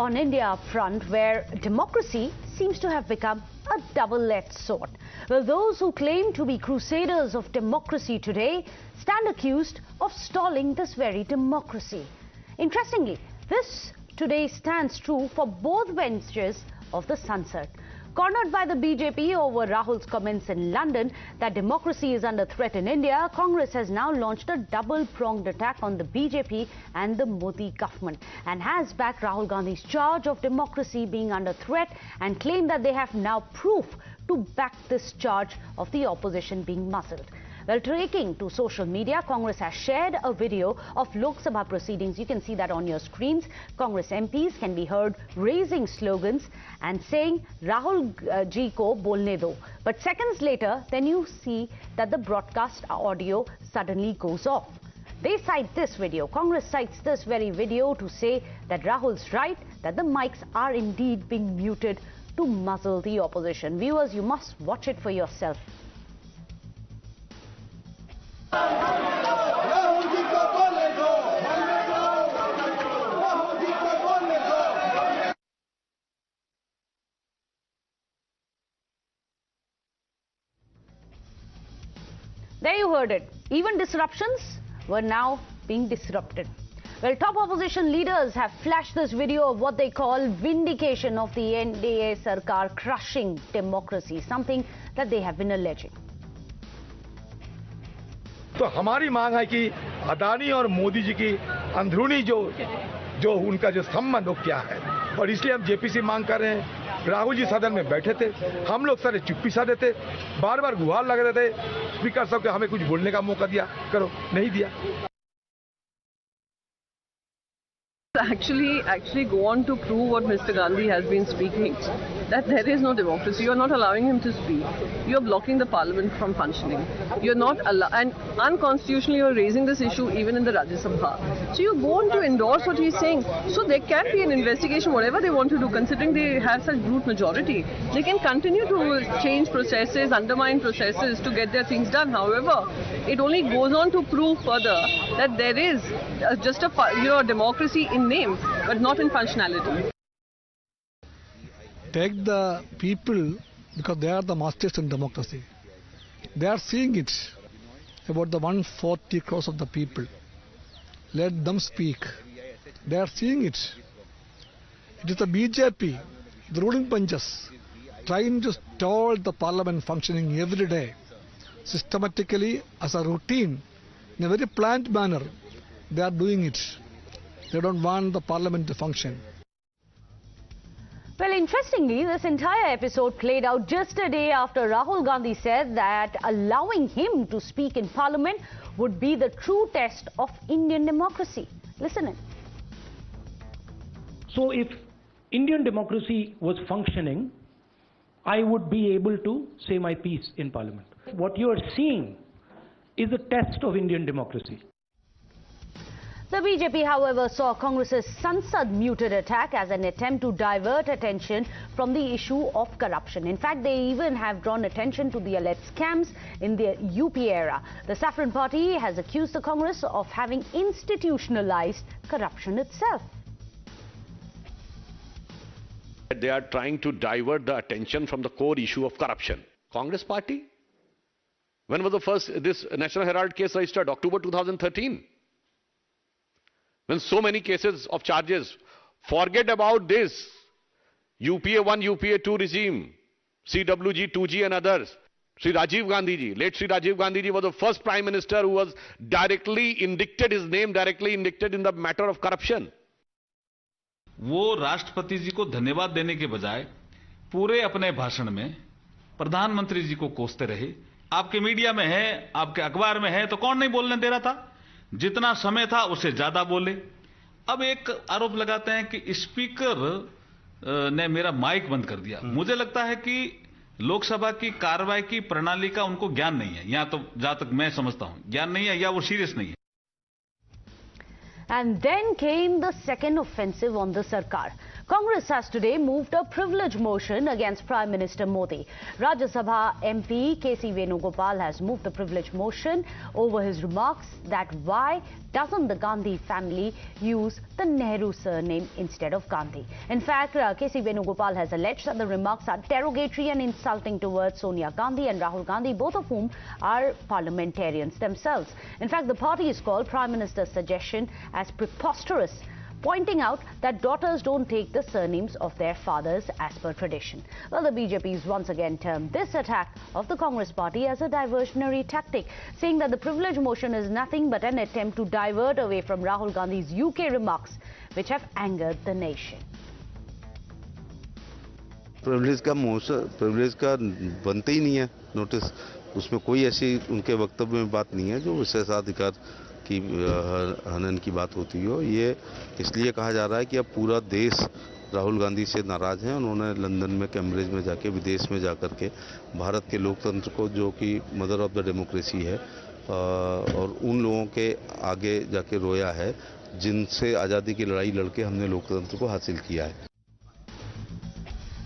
on India Upfront, where democracy seems to have become a double-edged sword. Well, those who claim to be crusaders of democracy today stand accused of stalling this very democracy. Interestingly, this today stands true for both benches of the sansad. Cornered by the BJP over Rahul's comments in London that democracy is under threat in India, Congress has now launched a double-pronged attack on the BJP and the Modi government and has backed Rahul Gandhi's charge of democracy being under threat and claimed that they have now proof to back this charge of the opposition being muzzled. Well, taking to social media, Congress has shared a video of Lok Sabha proceedings. You can see that on your screens. Congress MPs can be heard raising slogans and saying, Rahul ji ko bolne do. But seconds later, then you see that the broadcast audio suddenly goes off. They cite this video. Congress cites this very video to say that Rahul's right, that the mics are indeed being muted to muzzle the opposition. Viewers, you must watch it for yourself. There you heard it. Even disruptions were now being disrupted. Well, top opposition leaders have flashed this video of what they call vindication of the NDA Sarkar crushing democracy, something that they have been alleging. तो हमारी मांग है कि अदानी और मोदी जी की अंदरूनी जो उनका जो संबंध हो क्या है, और इसलिए हम जेपी से मांग कर रहे हैं। राहुल जी सदन में बैठे थे, हम लोग सारे चुप्पी साधे थे, बार बार गुहार लग रहे थे स्पीकर साहब के हमें कुछ बोलने का मौका दिया करो, नहीं दिया। Actually go on to prove what Mr. Gandhi has been speaking, that there is no democracy. You are not allowing him to speak. You are blocking the parliament from functioning. You are not and unconstitutionally you are raising this issue even in the Rajya Sabha. So you go on to endorse what he is saying. So there can be an investigation, whatever they want to do, considering they have such brute majority. They can continue to change processes, undermine processes to get their things done. However, it only goes on to prove further that there is just a democracy in name, but not in functionality. Take the people, because they are the masters in democracy. They are seeing it, about the 140 crores of the people. Let them speak. They are seeing it. It is the BJP, the ruling benches, trying to stall the parliament functioning every day, systematically as a routine, in a very planned manner. They are doing it. They don't want the parliament to function. Well, interestingly, this entire episode played out just a day after Rahul Gandhi said that allowing him to speak in parliament would be the true test of Indian democracy. Listen in. So if Indian democracy was functioning, I would be able to say my piece in parliament. What you are seeing is a test of Indian democracy. The BJP, however, saw Congress's Sansad muted attack as an attempt to divert attention from the issue of corruption. In fact, they even have drawn attention to the alleged scams in the UP era. The Saffron Party has accused the Congress of having institutionalized corruption itself. They are trying to divert the attention from the core issue of corruption. Congress Party? When was the first this National Herald case registered? October 2013. When so many cases of charges, forget about this UPA 1, UPA 2 regime, CWG, 2G and others. Sri Rajiv Gandhi ji, late Sri Rajiv Gandhi ji was the first Prime Minister who was directly indicted, his name directly indicted in the matter of corruption. वो राष्ट्रपति जी को धन्यवाद देने के बजाय पूरे अपने भाषण में प्रधानमंत्री जी को कोसते रहे। आपके मीडिया में है, आपके अखबार में है, तो कौन नहीं बोलने दे रहा था? जितना समय था उससे ज्यादा बोले। अब एक आरोप लगाते हैं कि स्पीकर ने मेरा माइक बंद कर दिया। मुझे लगता है कि लोकसभा की कार्रवाई की प्रणाली का उनको ज्ञान नहीं है, या तो जहां तक मैं समझता हूं ज्ञान नहीं है या वो सीरियस नहीं है। And then came the second offensive on the Sarkar. Congress has today moved a privilege motion against Prime Minister Modi. Rajya Sabha MP K.C. Venugopal has moved the privilege motion over his remarks that why doesn't the Gandhi family use the Nehru surname instead of Gandhi. In fact, K.C. Venugopal has alleged that the remarks are derogatory and insulting towards Sonia Gandhi and Rahul Gandhi, both of whom are parliamentarians themselves. In fact, the party is called Prime Minister's suggestion as preposterous, pointing out that daughters don't take the surnames of their fathers as per tradition. Well, the BJP's once again termed this attack of the Congress party as a diversionary tactic, saying that the privilege motion is nothing but an attempt to divert away from Rahul Gandhi's UK remarks, which have angered the nation. Privilege का बनते ही नहीं है notice, उसमें कोई ऐसी उनके वक्तव्य में बात नहीं है जो विशेषाधिकार की हनन की बात होती हो। ये इसलिए कहा जा रहा है कि अब पूरा देश राहुल गांधी से नाराज हैं। उन्होंने लंदन में कैम्ब्रिज में जाके विदेश में जाकर के भारत के लोकतंत्र को, जो कि मदर ऑफ द डेमोक्रेसी है, और उन लोगों के आगे जाके रोया है जिनसे आज़ादी की लड़ाई लड़के हमने लोकतंत्र को हासिल किया है।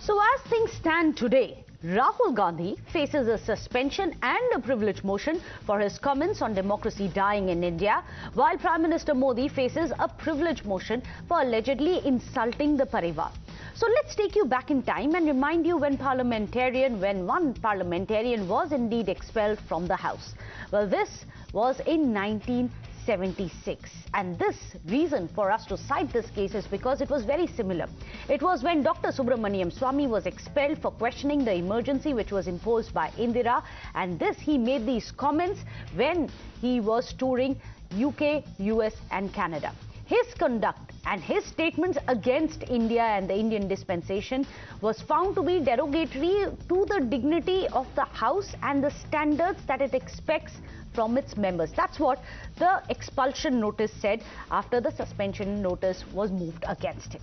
So as things stand today, Rahul Gandhi faces a suspension and a privilege motion for his comments on democracy dying in India, while Prime Minister Modi faces a privilege motion for allegedly insulting the Parivar. So let's take you back in time and remind you when one parliamentarian was indeed expelled from the House. Well, this was in 1976, and this reason for us to cite this case is because it was very similar. It was when Dr. Subramaniam Swamy was expelled for questioning the emergency which was imposed by Indira, and he made these comments when he was touring UK, US and Canada. His conduct and his statements against India and the Indian dispensation was found to be derogatory to the dignity of the House and the standards that it expects from its members. That's what the expulsion notice said after the suspension notice was moved against him.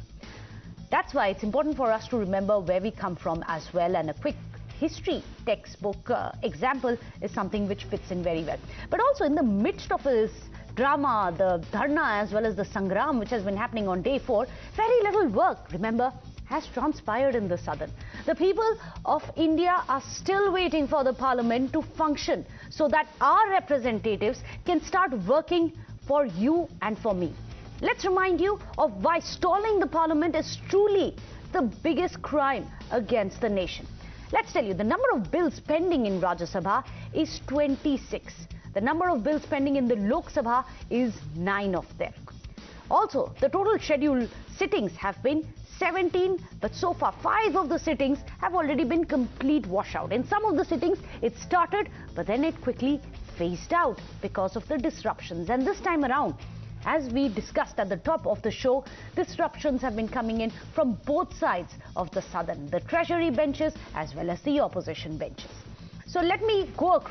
That's why it's important for us to remember where we come from as well, and a quick history textbook example is something which fits in very well. But also in the midst of this drama, the dharna as well as the sangram which has been happening on day 4, very little work, remember, has transpired in the southern. The people of India are still waiting for the parliament to function so that our representatives can start working for you and for me. Let's remind you of why stalling the parliament is truly the biggest crime against the nation. Let's tell you, the number of bills pending in Rajya Sabha is 26. The number of bills pending in the Lok Sabha is 9 of them. Also, the total scheduled sittings have been 17, but so far 5 of the sittings have already been complete washout. In some of the sittings, it started, but then it quickly phased out because of the disruptions. And this time around, as we discussed at the top of the show, disruptions have been coming in from both sides of the southern, the treasury benches as well as the opposition benches. So let me go across